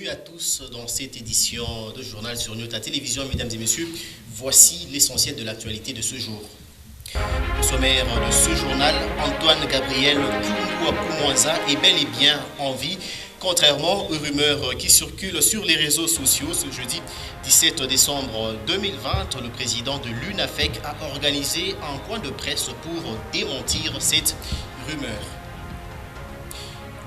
à tous dans cette édition de journal sur Nyota Télévision. Mesdames et messieurs, voici l'essentiel de l'actualité de ce jour. Au sommaire de ce journal, Antoine Gabriel Kyungu-Akumwanza est bel et bien en vie, contrairement aux rumeurs qui circulent sur les réseaux sociaux. Ce jeudi 17 décembre 2020, le président de l'UNAFEC a organisé un point de presse pour démentir cette rumeur.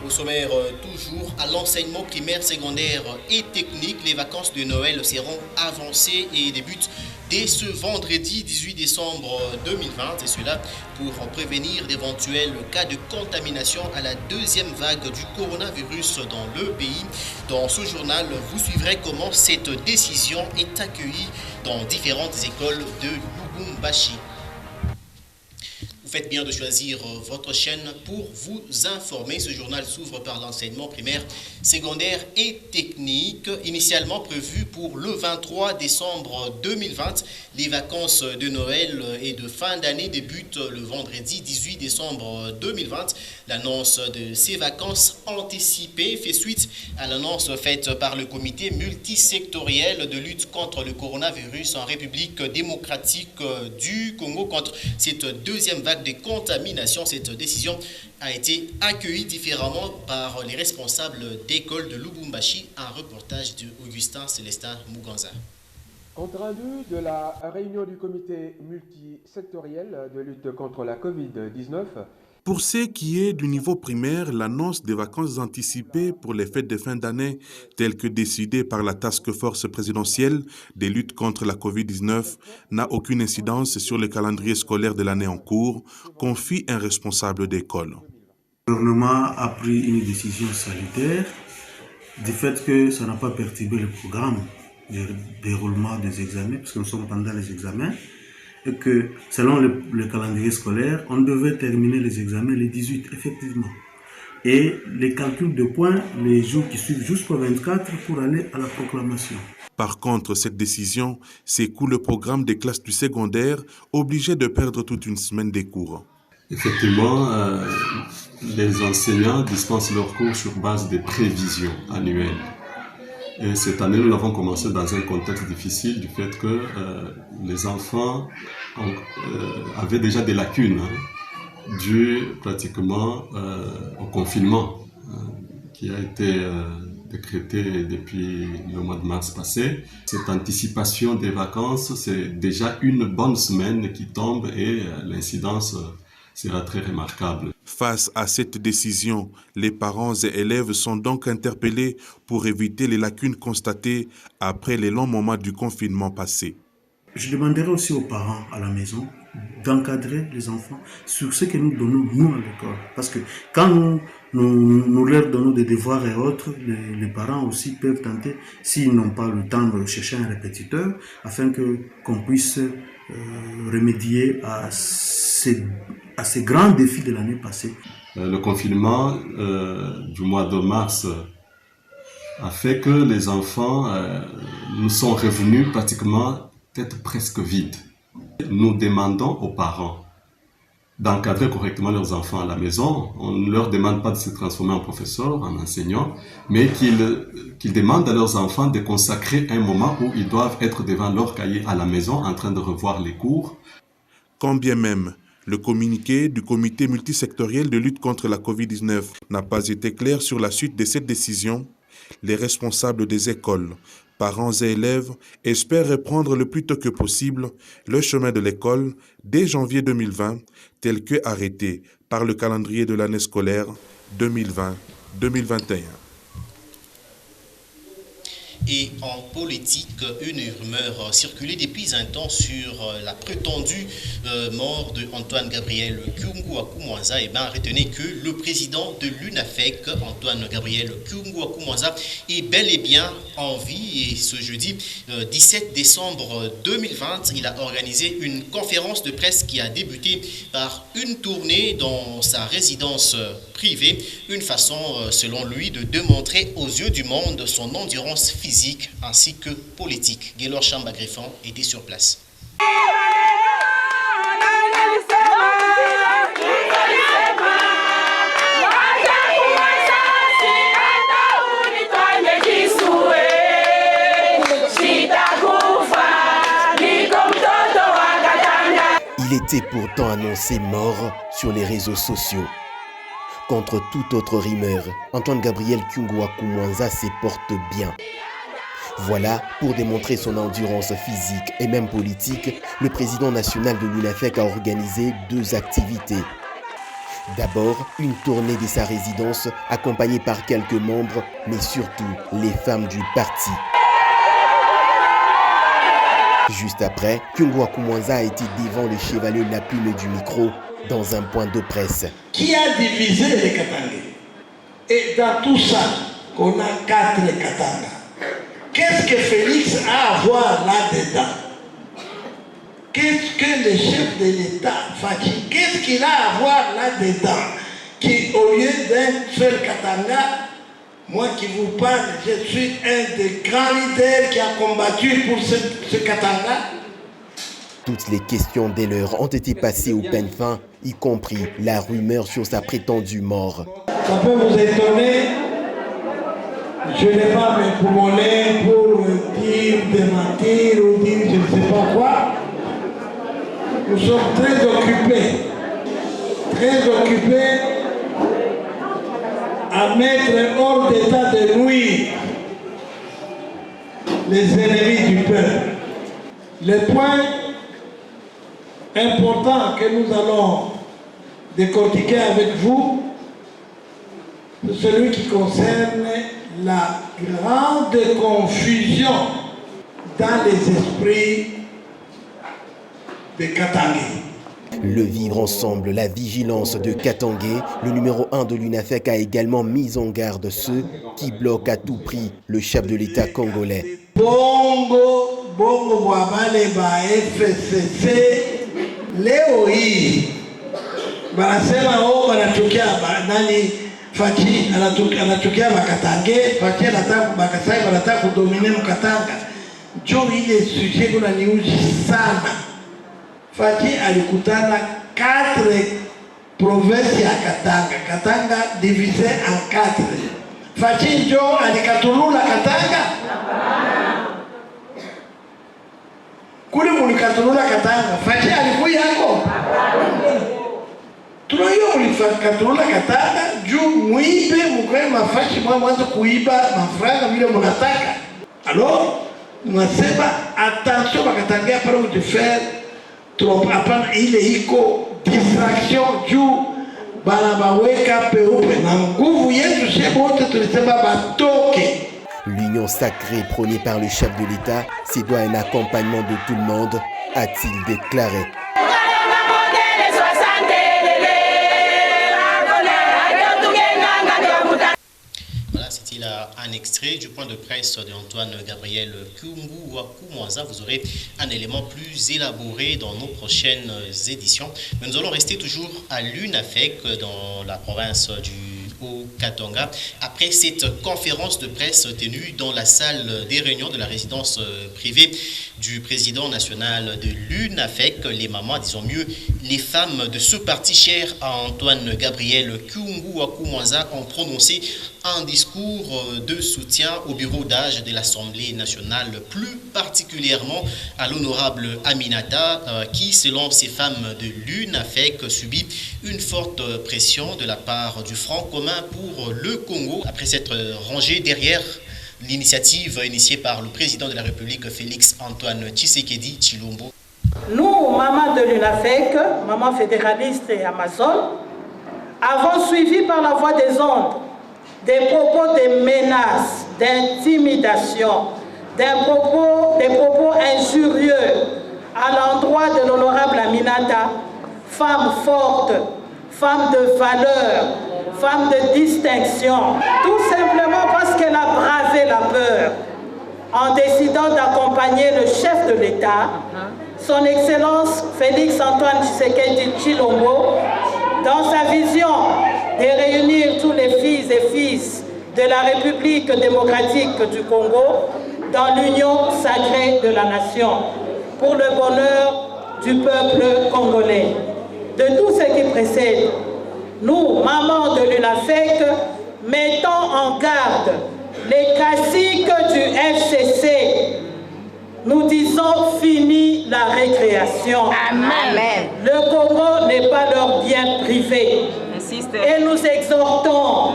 Au sommaire, toujours à l'enseignement primaire, secondaire et technique, les vacances de Noël seront avancées et débutent dès ce vendredi 18 décembre 2020. Et cela pour prévenir d'éventuels cas de contamination à la deuxième vague du coronavirus dans le pays. Dans ce journal, vous suivrez comment cette décision est accueillie dans différentes écoles de Lubumbashi. Faites bien de choisir votre chaîne pour vous informer. Ce journal s'ouvre par l'enseignement primaire, secondaire et technique. Initialement prévu pour le 23 décembre 2020, les vacances de Noël et de fin d'année débutent le vendredi 18 décembre 2020. L'annonce de ces vacances anticipées fait suite à l'annonce faite par le comité multisectoriel de lutte contre le coronavirus en République démocratique du Congo contre cette deuxième vague de contamination. Cette décision a été accueillie différemment par les responsables d'écoles de Lubumbashi. Un reportage de Augustin Célestin Muganza. Compte rendu de la réunion du comité multisectoriel de lutte contre la Covid-19. Pour ce qui est du niveau primaire, l'annonce des vacances anticipées pour les fêtes de fin d'année, telles que décidées par la Task Force présidentielle des luttes contre la Covid-19, n'a aucune incidence sur le calendrier scolaire de l'année en cours, confie un responsable d'école. Le gouvernement a pris une décision salutaire du fait que ça n'a pas perturbé le programme de déroulement des examens, parce que nous sommes pendant les examens, et que selon le calendrier scolaire, on devait terminer les examens le 18, effectivement. Et les calculs de points, les jours qui suivent jusqu'au 24 pour aller à la proclamation. Par contre, cette décision s'écoule le programme des classes du secondaire, obligé de perdre toute une semaine des cours. Effectivement, les enseignants dispensent leurs cours sur base des prévisions annuelles. Et cette année, nous l'avons commencé dans un contexte difficile du fait que les enfants avaient déjà des lacunes dues pratiquement au confinement qui a été décrété depuis le mois de mars passé. Cette anticipation des vacances, c'est déjà une bonne semaine qui tombe et l'incidence sera très remarquable. Face à cette décision, les parents et élèves sont donc interpellés pour éviter les lacunes constatées après les longs moments du confinement passé. Je demanderai aussi aux parents à la maison d'encadrer les enfants sur ce que nous donnons, nous, à l'école. Parce que quand nous leur donnons des devoirs et autres, les parents aussi peuvent tenter, s'ils n'ont pas le temps de chercher un répétiteur, afin qu'on puisse remédier à ces grands défis de l'année passée. Le confinement du mois de mars a fait que les enfants nous sont revenus pratiquement tête presque vide. Nous demandons aux parents d'encadrer correctement leurs enfants à la maison. On ne leur demande pas de se transformer en professeur, en enseignant, mais qu'ils demandent à leurs enfants de consacrer un moment où ils doivent être devant leur cahier à la maison en train de revoir les cours. Quand bien même le communiqué du comité multisectoriel de lutte contre la Covid-19 n'a pas été clair sur la suite de cette décision, les responsables des écoles, parents et élèves espèrent reprendre le plus tôt que possible le chemin de l'école dès janvier 2020, tel que arrêté par le calendrier de l'année scolaire 2020-2021. Et en politique, une rumeur circulait depuis un temps sur la prétendue mort de Antoine Gabriel Kyungu-Akumwanza. Et bien, retenez que le président de l'UNAFEC, Antoine Gabriel Kyungu-Akumwanza, est bel et bien en vie. Et ce jeudi 17 décembre 2020, il a organisé une conférence de presse qui a débuté par une tournée dans sa résidence privée. Une façon, selon lui, de démontrer aux yeux du monde son endurance physique ainsi que politique. Gaylor Chamba-Griffon était sur place. Il était pourtant annoncé mort sur les réseaux sociaux. Contre tout autre rimeur, Antoine Gabriel Kyungwa Kumwanza se porte bien. Voilà, pour démontrer son endurance physique et même politique, le président national de l'UNAFEC a organisé 2 activités. D'abord, une tournée de sa résidence, accompagnée par quelques membres, mais surtout les femmes du parti. Juste après, Kyungwa Kumwanza a été devant le chevalier La Plume du micro dans un point de presse. Qui a divisé les Katangais? Et dans tout ça, on a 4 Katanga. Qu'est-ce que Félix a à voir là-dedans? Qu'est-ce que le chef de l'État, Fachi, qu'est-ce qu'il a à voir là-dedans? Qui, au lieu d'un seul Katanga, moi qui vous parle, je suis un des grands leaders qui a combattu pour ce Katanga. Toutes les questions dès l'heure ont été passées au peigne fin, y compris la rumeur sur sa prétendue mort. Ça peut vous étonner, je n'ai pas mes poumonnets pour dire, démentir ou dire je ne sais pas quoi. Nous sommes très occupés à mettre hors d'état de nuire les ennemis du peuple. Le point important que nous allons décortiquer avec vous, c'est celui qui concerne la grande confusion dans les esprits des Katangais. Le vivre ensemble, la vigilance de Katangais, le numéro 1 de l'UNAFEC a également mis en garde ceux qui bloquent à tout prix le chef de l'État congolais. Bongo Wabale ba FCC leo hii banasema banatukia nani Fachi anatukia Makatange, Fachi Bakasai wanataka kudomine Mkatanga. Njoo ile sujet kuna niuji sana. Fachi alikutana 4 provinces ya Katanga. Katanga divisé en 4. Fachi njoo alikatulula Katanga. Kule mulikatulula Katanga. Fachi alikuya yako. Tunayo mulikatulula Katanga juu muibe mukwe mafashi mwanzo kuiba mafranga vile munataka. Alors, mwasema attention Bakatanga para kujifaire trop hapana ile iko distraction juu banabaweka peupe na nguvu yetu shebo wote tulisema batoke. L'union sacrée prônée par le chef de l'État, c'est doit un accompagnement de tout le monde, a-t-il déclaré. Voilà, c'était là un extrait du point de presse d'Antoine Gabriel Kyungwa Kumwanza. Vous aurez un élément plus élaboré dans nos prochaines éditions. Mais nous allons rester toujours à l'UNAFEC dans la province du Haut-Katanga. Après cette conférence de presse tenue dans la salle des réunions de la résidence privée du président national de l'UNAFEC, les mamans, disons mieux, les femmes de ce parti cher à Antoine Gabriel Kyungwa Kumwanza ont prononcé un discours de soutien au bureau d'âge de l'Assemblée nationale, plus particulièrement à l'honorable Aminata, qui, selon ces femmes de l'UNAFEC, subit une forte pression de la part du Front commun pour le Congo, après s'être rangé derrière l'initiative initiée par le président de la République, Félix Antoine Tshisekedi Tshilombo. Nous, mamans de l'UNAFEC, mamans fédéralistes et Amazon, avons suivi par la voie des ondes des propos de menaces, d'intimidation, des propos injurieux à l'endroit de l'honorable Aminata, femme forte, femme de valeur, femme de distinction, tout simplement parce qu'elle a bravé la peur en décidant d'accompagner le chef de l'État, son Excellence Félix Antoine Tshisekedi Tshilombo, dans sa vision de réunir tous les filles et fils de la République démocratique du Congo dans l'union sacrée de la nation, pour le bonheur du peuple congolais. De tout ce qui précède, nous, mamans de l'UNAFEC, mettons en garde les caciques du FCC nous disons fini la récréation. Amen. Le Congo n'est pas leur bien privé. Et nous exhortons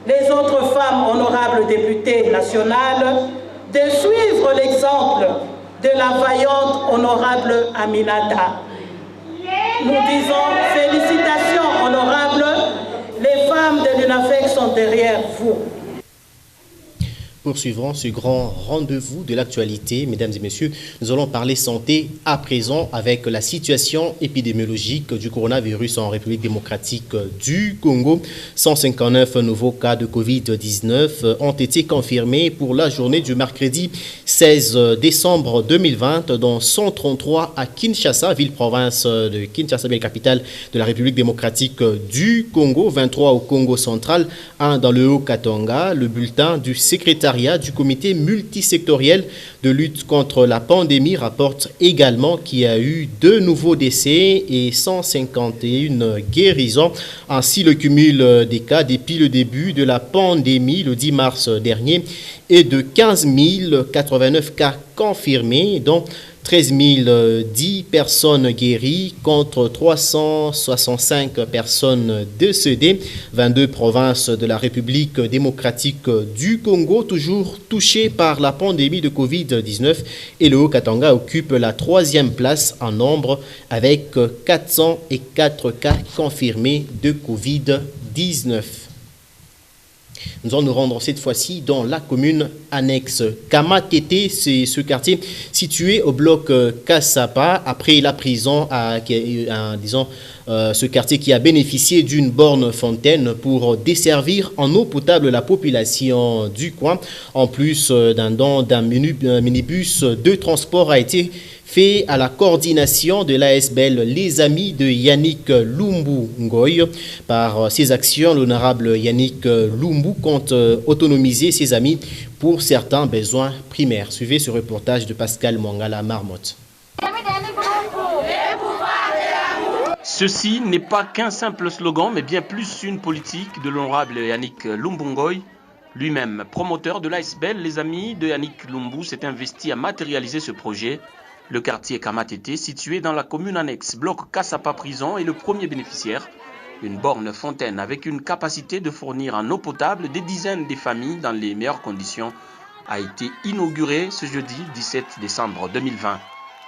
les autres femmes honorables députées nationales de suivre l'exemple de la vaillante honorable Aminata. Nous disons félicitations honorables, les femmes de l'UNAFEC sont derrière vous. Poursuivons ce grand rendez-vous de l'actualité, mesdames et messieurs. Nous allons parler santé à présent avec la situation épidémiologique du coronavirus en République démocratique du Congo. 159 nouveaux cas de Covid-19 ont été confirmés pour la journée du mercredi 16 décembre 2020, dont 133 à Kinshasa, ville-province de Kinshasa, capitale de la République démocratique du Congo, 23 au Congo central, 1 dans le Haut-Katanga. Le bulletin du secrétaire du comité multisectoriel de lutte contre la pandémie rapporte également qu'il y a eu 2 nouveaux décès et 151 guérisons. Ainsi, le cumul des cas depuis le début de la pandémie le 10 mars dernier est de 15 089 cas confirmés, dont 13 010 personnes guéries contre 365 personnes décédées. 22 provinces de la République démocratique du Congo, toujours touchées par la pandémie de Covid-19, et le Haut-Katanga occupe la 3e place en nombre avec 404 cas confirmés de Covid-19. Nous allons nous rendre cette fois-ci dans la commune annexe Kamatete. C'est ce quartier situé au bloc Kassapa, après la prison, ce quartier qui a bénéficié d'une borne fontaine pour desservir en eau potable la population du coin. En plus d'un don d'un minibus de transport a été fait à la coordination de l'ASBL Les Amis de Yannick Lumbu Ngoy. Par ses actions, l'honorable Yannick Lumbu compte autonomiser ses amis pour certains besoins primaires. Suivez ce reportage de Pascal Mangala Marmotte. Ceci n'est pas qu'un simple slogan, mais bien plus une politique de l'honorable Yannick Lumbu Ngoy. Lui-même, promoteur de l'ASBL Les Amis de Yannick Lumbu, s'est investi à matérialiser ce projet. Le quartier Kamatete, situé dans la commune annexe bloc Kassapa Prison, est le premier bénéficiaire. Une borne fontaine avec une capacité de fournir en eau potable des dizaines de familles dans les meilleures conditions a été inaugurée ce jeudi 17 décembre 2020,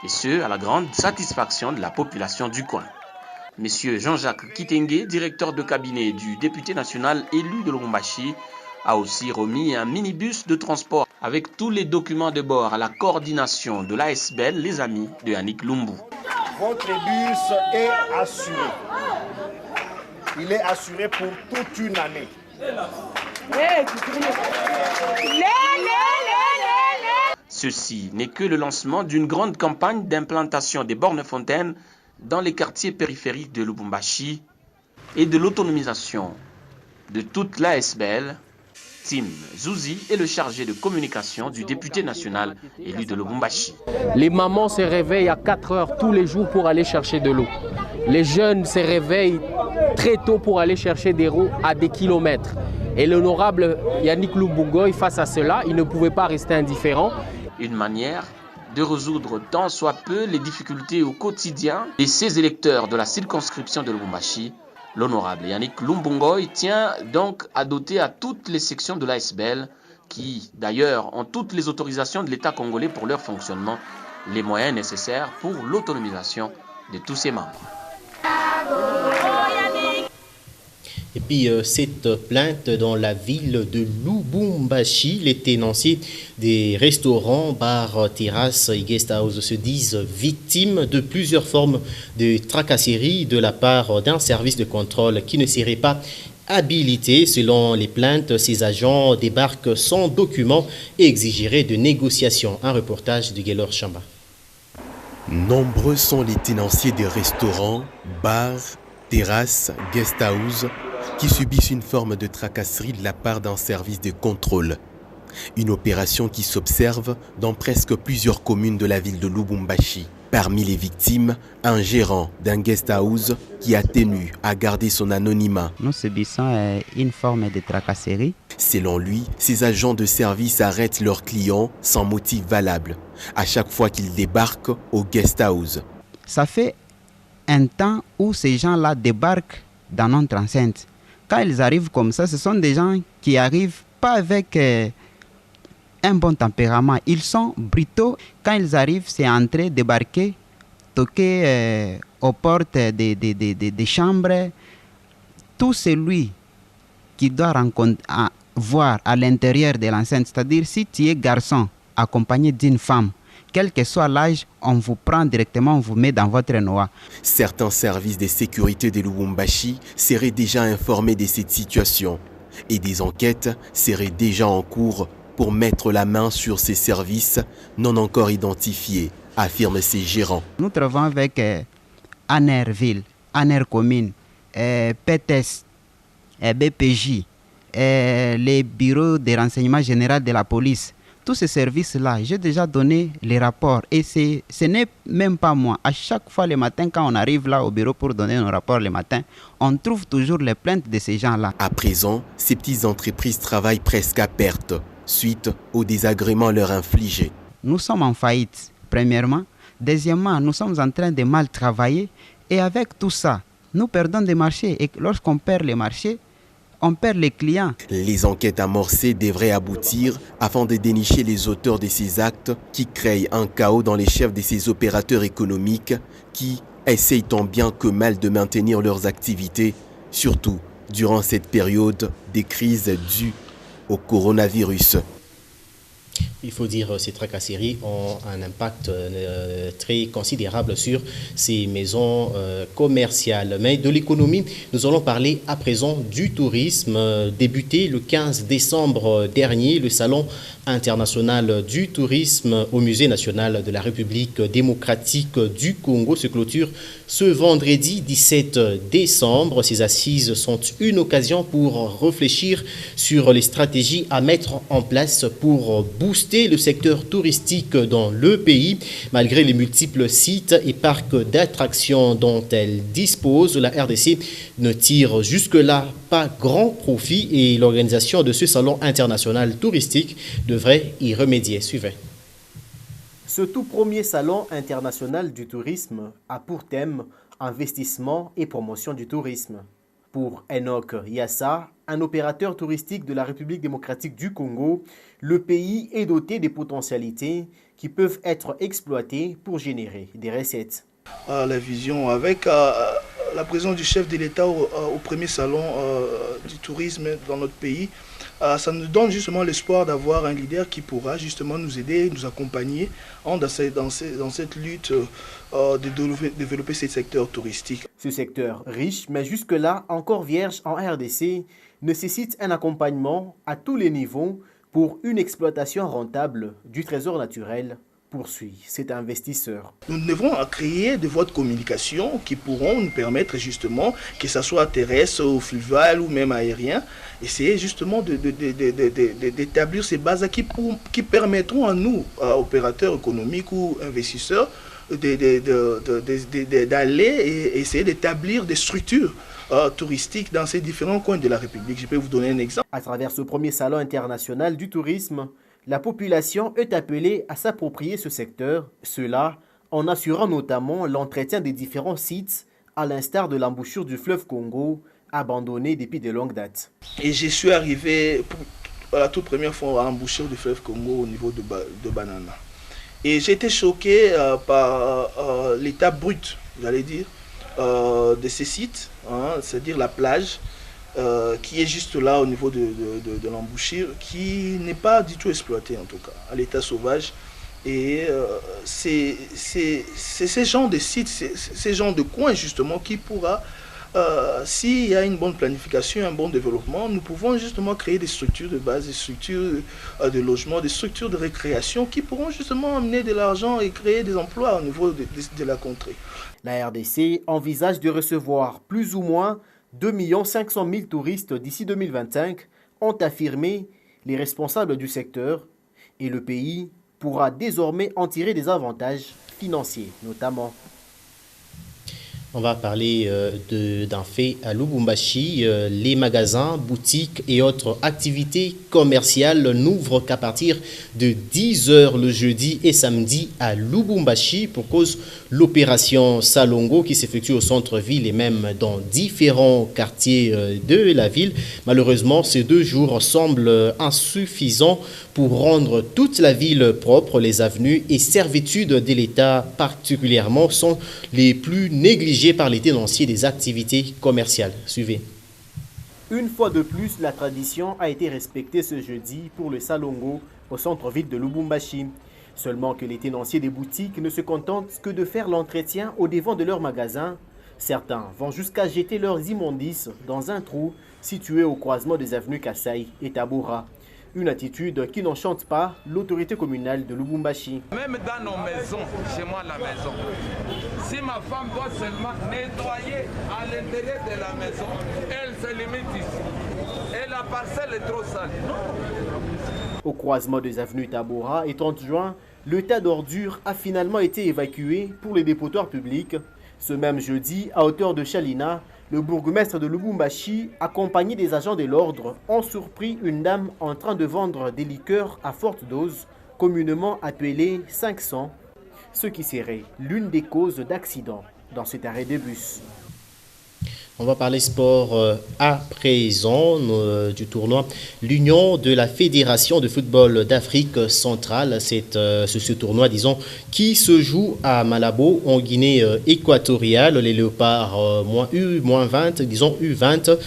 et ce à la grande satisfaction de la population du coin. Monsieur Jean-Jacques Kitenge, directeur de cabinet du député national élu de Lubumbashi, a aussi remis un minibus de transport avec tous les documents de bord à la coordination de l'ASBL Les Amis de Yannick Lumbu. Votre bus est assuré. Il est assuré pour toute une année. Ceci n'est que le lancement d'une grande campagne d'implantation des bornes fontaines dans les quartiers périphériques de Lubumbashi et de l'autonomisation de toute l'ASBL. Tim Zouzi est le chargé de communication du député national élu de Lubumbashi. Les mamans se réveillent à 4 heures tous les jours pour aller chercher de l'eau. Les jeunes se réveillent très tôt pour aller chercher des eaux à des kilomètres. Et l'honorable Yannick Lumbu Ngoy, face à cela, il ne pouvait pas rester indifférent. Une manière de résoudre tant soit peu les difficultés au quotidien de ces électeurs de la circonscription de Lubumbashi. L'honorable Yannick Lumbu Ngoy tient donc à doter à toutes les sections de l'ASBL, qui d'ailleurs ont toutes les autorisations de l'État congolais pour leur fonctionnement, les moyens nécessaires pour l'autonomisation de tous ses membres. Et puis cette plainte dans la ville de Lubumbashi, les tenanciers des restaurants, bars, terrasses et guest house se disent victimes de plusieurs formes de tracasseries de la part d'un service de contrôle qui ne serait pas habilité. Selon les plaintes, ces agents débarquent sans documents et exigeraient de négociations. Un reportage de Gaylor Chamba. Nombreux sont les tenanciers des restaurants, bars, terrasses, guest house qui subissent une forme de tracasserie de la part d'un service de contrôle. Une opération qui s'observe dans presque plusieurs communes de la ville de Lubumbashi. Parmi les victimes, un gérant d'un guest house qui a tenu à garder son anonymat. Nous subissons une forme de tracasserie. Selon lui, ces agents de service arrêtent leurs clients sans motif valable à chaque fois qu'ils débarquent au guest house. Ça fait un temps où ces gens-là débarquent dans notre enceinte. Quand ils arrivent comme ça, ce sont des gens qui arrivent pas avec un bon tempérament. Ils sont brutaux. Quand ils arrivent, c'est entrer, débarquer, toquer aux portes des chambres. Tout celui qui doit voir à l'intérieur de l'enceinte, c'est-à-dire si tu es garçon accompagné d'une femme, quel que soit l'âge, on vous prend directement, on vous met dans votre noix. Certains services de sécurité de Lubumbashi seraient déjà informés de cette situation et des enquêtes seraient déjà en cours pour mettre la main sur ces services non encore identifiés, affirment ces gérants. Nous travaillons avec ANER Ville, ANER Commune, PTS, BPJ, les bureaux de renseignement général de la police. Tous ces services-là, j'ai déjà donné les rapports et ce n'est même pas moi. À chaque fois le matin, quand on arrive là au bureau pour donner nos rapports le matin, on trouve toujours les plaintes de ces gens-là. À présent, ces petites entreprises travaillent presque à perte suite aux désagréments leur infligés. Nous sommes en faillite, premièrement. Deuxièmement, nous sommes en train de mal travailler et avec tout ça, nous perdons des marchés. Et lorsqu'on perd les marchés, on perd les clients. Les enquêtes amorcées devraient aboutir afin de dénicher les auteurs de ces actes qui créent un chaos dans les chefs de ces opérateurs économiques qui essayent tant bien que mal de maintenir leurs activités, surtout durant cette période de crise due au coronavirus. Il faut dire que ces tracasseries ont un impact très considérable sur ces maisons commerciales. Mais de l'économie, nous allons parler à présent du tourisme. Débuté le 15 décembre dernier, le Salon international du tourisme au Musée national de la République démocratique du Congo se clôture ce vendredi 17 décembre. Ces assises sont une occasion pour réfléchir sur les stratégies à mettre en place pour booster le secteur touristique dans le pays. Malgré les multiples sites et parcs d'attractions dont elle dispose, la RDC ne tire jusque-là pas grand profit et l'organisation de ce salon international touristique devrait y remédier. Suivez. Ce tout premier salon international du tourisme a pour thème investissement et promotion du tourisme. Pour Enoch Yassa, un opérateur touristique de la République démocratique du Congo, le pays est doté des potentialités qui peuvent être exploitées pour générer des recettes. La vision avec la présence du chef de l'État au premier salon du tourisme dans notre pays, ça nous donne justement l'espoir d'avoir un leader qui pourra justement nous aider, nous accompagner dans cette lutte de développer ce secteur touristique. Ce secteur riche, mais jusque-là encore vierge en RDC, nécessite un accompagnement à tous les niveaux pour une exploitation rentable du trésor naturel, poursuit cet investisseur. Nous devons créer des voies de communication qui pourront nous permettre justement, que ce soit terrestre ou fluvial ou même aérien, essayer justement d'établir ces bases qui permettront à nous, opérateurs économiques ou investisseurs, d'aller et essayer d'établir des structures touristiques dans ces différents coins de la République. Je peux vous donner un exemple. À travers ce premier salon international du tourisme, la population est appelée à s'approprier ce secteur, cela en assurant notamment l'entretien des différents sites, à l'instar de l'embouchure du fleuve Congo, abandonné depuis de longues dates. Et je suis arrivé pour la toute première fois à l'embouchure du fleuve Congo au niveau de Banana. Et j'ai été choqué par l'état brut, j'allais dire, de ces sites, c'est-à-dire la plage, qui est juste là au niveau de l'embouchure, qui n'est pas du tout exploité en tout cas, à l'état sauvage. Et c'est ces genres de sites, ces genres de coins justement qui pourra, s'il y a une bonne planification, un bon développement, nous pouvons justement créer des structures de base, des structures de logement, des structures de récréation qui pourront justement amener de l'argent et créer des emplois au niveau de la contrée. La RDC envisage de recevoir plus ou moins 2 500 000 touristes d'ici 2025, ont affirmé les responsables du secteur, et le pays pourra désormais en tirer des avantages financiers notamment. On va parler d'un fait à Lubumbashi. Les magasins, boutiques et autres activités commerciales n'ouvrent qu'à partir de 10h le jeudi et samedi à Lubumbashi pour cause l'opération Salongo qui s'effectue au centre-ville et même dans différents quartiers de la ville. Malheureusement, ces 2 jours semblent insuffisants pour rendre toute la ville propre. Les avenues et servitudes de l'État particulièrement sont les plus négligées par les tenanciers des activités commerciales. Suivez. Une fois de plus, la tradition a été respectée ce jeudi pour le Salongo au centre-ville de Lubumbashi. Seulement que les tenanciers des boutiques ne se contentent que de faire l'entretien au devant de leurs magasins. Certains vont jusqu'à jeter leurs immondices dans un trou situé au croisement des avenues Kassai et Tabora. Une attitude qui n'enchante pas l'autorité communale de Lubumbashi. Même dans nos maisons, chez moi la maison, si ma femme doit seulement nettoyer à l'intérieur de la maison, elle se limite ici. Et la parcelle est trop sale. Au croisement des avenues Tabora et 30 juin, le tas d'ordures a finalement été évacué pour les dépotoirs publics. Ce même jeudi, à hauteur de Chalina, le bourgmestre de Lubumbashi, accompagné des agents de l'ordre, ont surpris une dame en train de vendre des liqueurs à forte dose, communément appelées 500, ce qui serait l'une des causes d'accident dans cet arrêt de bus. On va parler sport à présent du tournoi. L'Union de la Fédération de football d'Afrique centrale, c'est ce tournoi, disons, qui se joue à Malabo, en Guinée équatoriale. Les Léopards U-20, disons U20,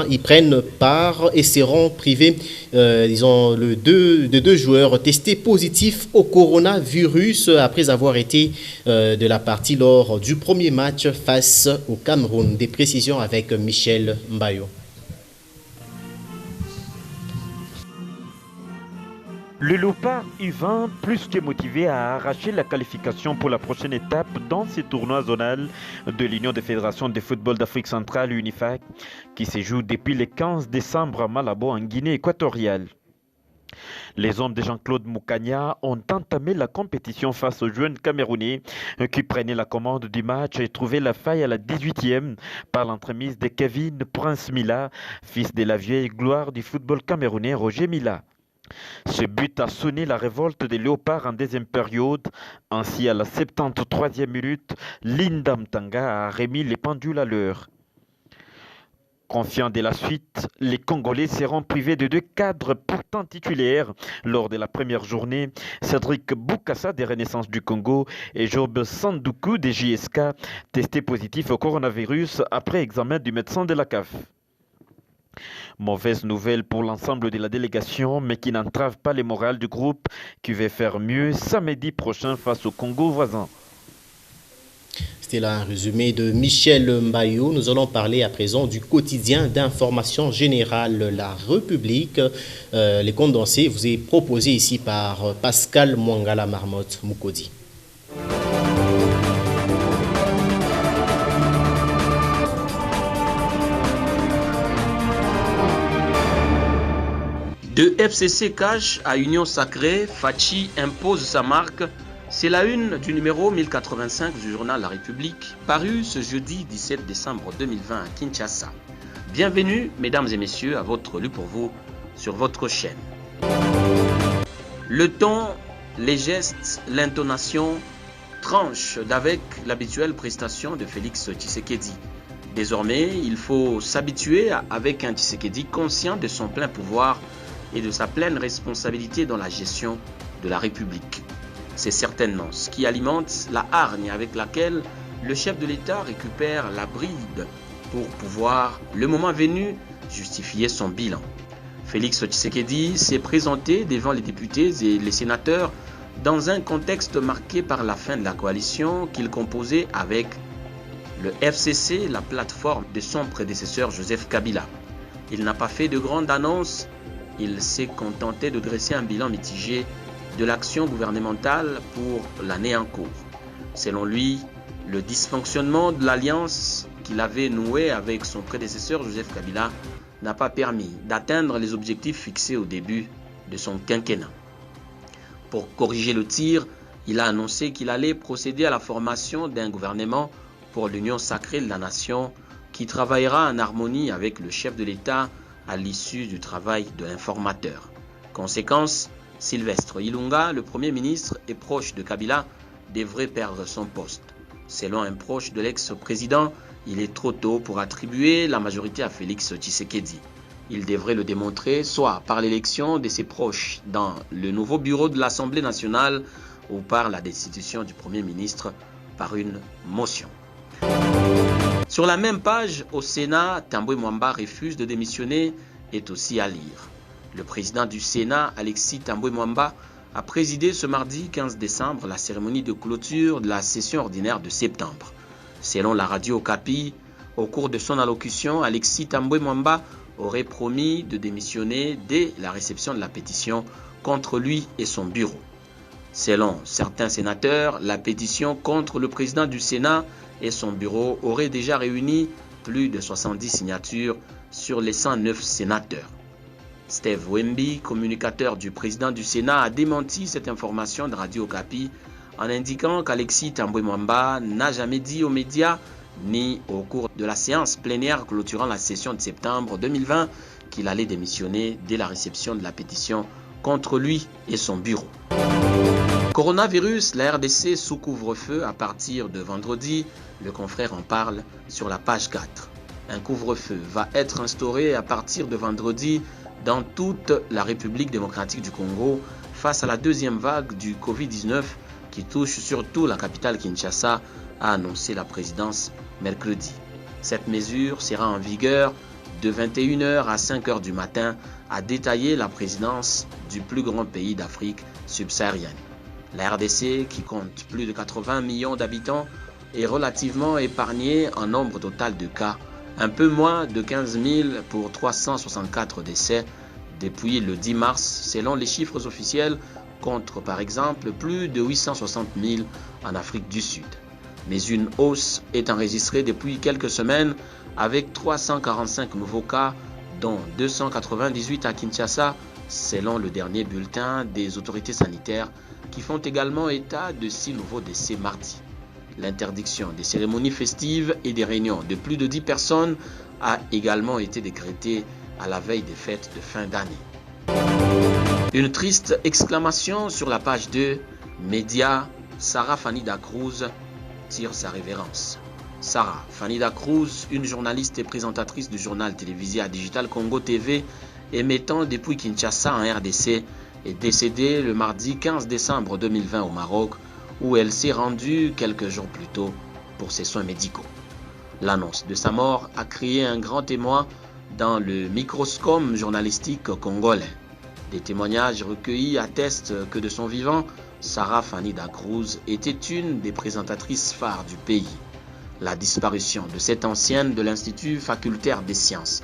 ils prennent part et seront privés, disons, de deux joueurs testés positifs au coronavirus après avoir été de la partie lors du premier match face au Cameroun. Des précisions avec Michel Mbayo. Le Léopard U20 plus que motivé à arracher la qualification pour la prochaine étape dans ce tournoi zonal de l'Union des fédérations de football d'Afrique centrale UNIFAC qui se joue depuis le 15 décembre à Malabo en Guinée équatoriale. Les hommes de Jean-Claude Moukania ont entamé la compétition face aux jeunes Camerounais qui prenaient la commande du match et trouvaient la faille à la 18e par l'entremise de Kevin Prince Mila, fils de la vieille gloire du football camerounais Roger Mila. Ce but a sonné la révolte des Léopards en deuxième période. Ainsi, à la 73e minute, Linda Mtanga a remis les pendules à l'heure. Confiants de la suite, les Congolais seront privés de 2 cadres pourtant titulaires lors de la première journée. Cédric Boukassa des Renaissances du Congo et Job Sandoukou des JSK, testés positifs au coronavirus après examen du médecin de la CAF. Mauvaise nouvelle pour l'ensemble de la délégation, mais qui n'entrave pas les morales du groupe qui va faire mieux samedi prochain face au Congo voisin. C'était là un résumé de Michel Mbayo. Nous allons parler à présent du quotidien d'information générale La République. Les condensés vous est proposé ici par Pascal Mwangala Marmotte Mukodi. De FCC Cash à Union Sacrée, Fachi impose sa marque. C'est la une du numéro 1085 du journal La République, paru ce jeudi 17 décembre 2020 à Kinshasa. Bienvenue, mesdames et messieurs, à votre lu pour vous sur votre chaîne. Le ton, les gestes, l'intonation tranchent d'avec l'habituelle prestation de Félix Tshisekedi. Désormais, il faut s'habituer avec un Tshisekedi conscient de son plein pouvoir et de sa pleine responsabilité dans la gestion de la République. C'est certainement ce qui alimente la hargne avec laquelle le chef de l'État récupère la bride pour pouvoir, le moment venu, justifier son bilan. Félix Tshisekedi s'est présenté devant les députés et les sénateurs dans un contexte marqué par la fin de la coalition qu'il composait avec le FCC, la plateforme de son prédécesseur Joseph Kabila. Il n'a pas fait de grandes annonces, il s'est contenté de dresser un bilan mitigé de l'action gouvernementale pour l'année en cours. Selon lui, le dysfonctionnement de l'alliance qu'il avait nouée avec son prédécesseur Joseph Kabila n'a pas permis d'atteindre les objectifs fixés au début de son quinquennat. Pour corriger le tir, Il a annoncé qu'il allait procéder à la formation d'un gouvernement pour l'union sacrée de la nation qui travaillera en harmonie avec le chef de l'État à l'issue du travail de l'informateur. Conséquence, Sylvestre Ilunga, le Premier ministre et proche de Kabila, devrait perdre son poste. Selon un proche de l'ex-président, il est trop tôt pour attribuer la majorité à Félix Tshisekedi. Il devrait le démontrer soit par l'élection de ses proches dans le nouveau bureau de l'Assemblée nationale ou par la destitution du Premier ministre par une motion. Sur la même page, au Sénat, Tambwe Mwamba refuse de démissionner, est aussi à lire. Le président du Sénat, Alexis Tambwe Mwamba, a présidé ce mardi 15 décembre la cérémonie de clôture de la session ordinaire de septembre. Selon la radio Okapi, au cours de son allocution, Alexis Tambwe Mwamba aurait promis de démissionner dès la réception de la pétition contre lui et son bureau. Selon certains sénateurs, la pétition contre le président du Sénat et son bureau aurait déjà réuni plus de 70 signatures sur les 109 sénateurs. Steve Wemby, communicateur du président du Sénat, a démenti cette information de Radio Okapi en indiquant qu'Alexis Tambwe Mwamba n'a jamais dit aux médias ni au cours de la séance plénière clôturant la session de septembre 2020 qu'il allait démissionner dès la réception de la pétition contre lui et son bureau. Coronavirus, la RDC sous couvre-feu à partir de vendredi, le confrère en parle sur la page 4. Un couvre-feu va être instauré à partir de vendredi dans toute la République démocratique du Congo face à la deuxième vague du Covid-19 qui touche surtout la capitale Kinshasa, a annoncé la présidence mercredi. Cette mesure sera en vigueur de 21h à 5h du matin, a détaillé la présidence du plus grand pays d'Afrique subsaharienne. La RDC, qui compte plus de 80 millions d'habitants, est relativement épargnée en nombre total de cas, un peu moins de 15 000 pour 364 décès depuis le 10 mars, selon les chiffres officiels, contre par exemple plus de 860 000 en Afrique du Sud. Mais une hausse est enregistrée depuis quelques semaines avec 345 nouveaux cas, dont 298 à Kinshasa, selon le dernier bulletin des autorités sanitaires qui font également état de 6 nouveaux décès mardi. L'interdiction des cérémonies festives et des réunions de plus de 10 personnes a également été décrétée à la veille des fêtes de fin d'année. Une triste exclamation sur la page 2, Média, Sarah Fanny da Cruz tire sa révérence. Sarah Fanny da Cruz, une journaliste et présentatrice du journal télévisé à Digital Congo TV, émettant depuis Kinshasa en RDC, est décédée le mardi 15 décembre 2020 au Maroc, où elle s'est rendue quelques jours plus tôt pour ses soins médicaux. L'annonce de sa mort a créé un grand émoi dans le microscope journalistique congolais. Des témoignages recueillis attestent que de son vivant, Sarah Fanny da Cruz était une des présentatrices phares du pays. La disparition de cette ancienne de l'Institut facultaire des sciences,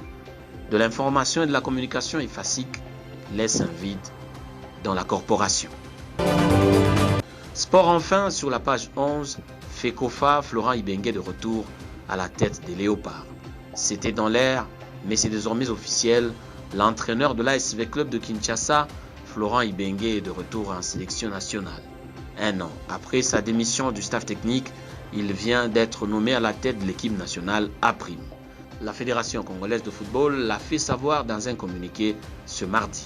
de l'information et de la communication EFASIC laisse un vide dans la corporation. Sport enfin, sur la page 11, Fekofa, Florent Ibenge de retour à la tête des Léopards. C'était dans l'air, mais c'est désormais officiel. L'entraîneur de l'ASV Club de Kinshasa, Florent Ibenge, est de retour en sélection nationale. Un an après sa démission du staff technique, il vient d'être nommé à la tête de l'équipe nationale A'. La Fédération congolaise de football l'a fait savoir dans un communiqué ce mardi.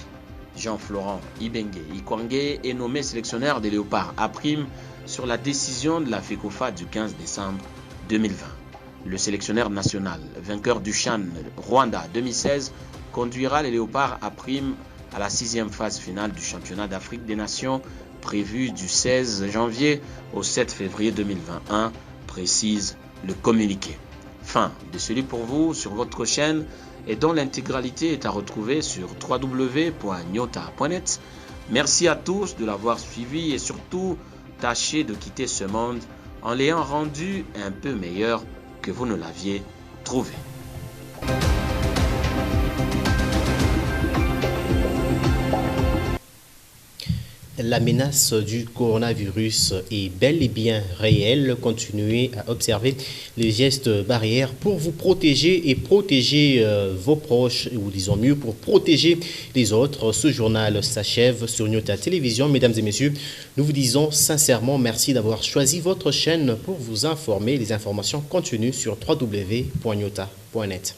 Jean-Florent Ibenge Ikwangé est nommé sélectionneur des Léopards A' sur la décision de la FECOFA du 15 décembre 2020. Le sélectionneur national, vainqueur du CHAN Rwanda 2016, conduira les Léopards A' à la 6e phase finale du championnat d'Afrique des Nations prévue du 16 janvier au 7 février 2021, précise le communiqué. Fin de celui pour vous sur votre chaîne et dont l'intégralité est à retrouver sur www.nyota.net. Merci à tous de l'avoir suivi et surtout, tâchez de quitter ce monde en l'ayant rendu un peu meilleur que vous ne l'aviez trouvé. La menace du coronavirus est bel et bien réelle. Continuez à observer les gestes barrières pour vous protéger et protéger vos proches, ou disons mieux, pour protéger les autres. Ce journal s'achève sur Nyota Télévision. Mesdames et messieurs, nous vous disons sincèrement merci d'avoir choisi votre chaîne pour vous informer. Les informations continuent sur www.nyota.net.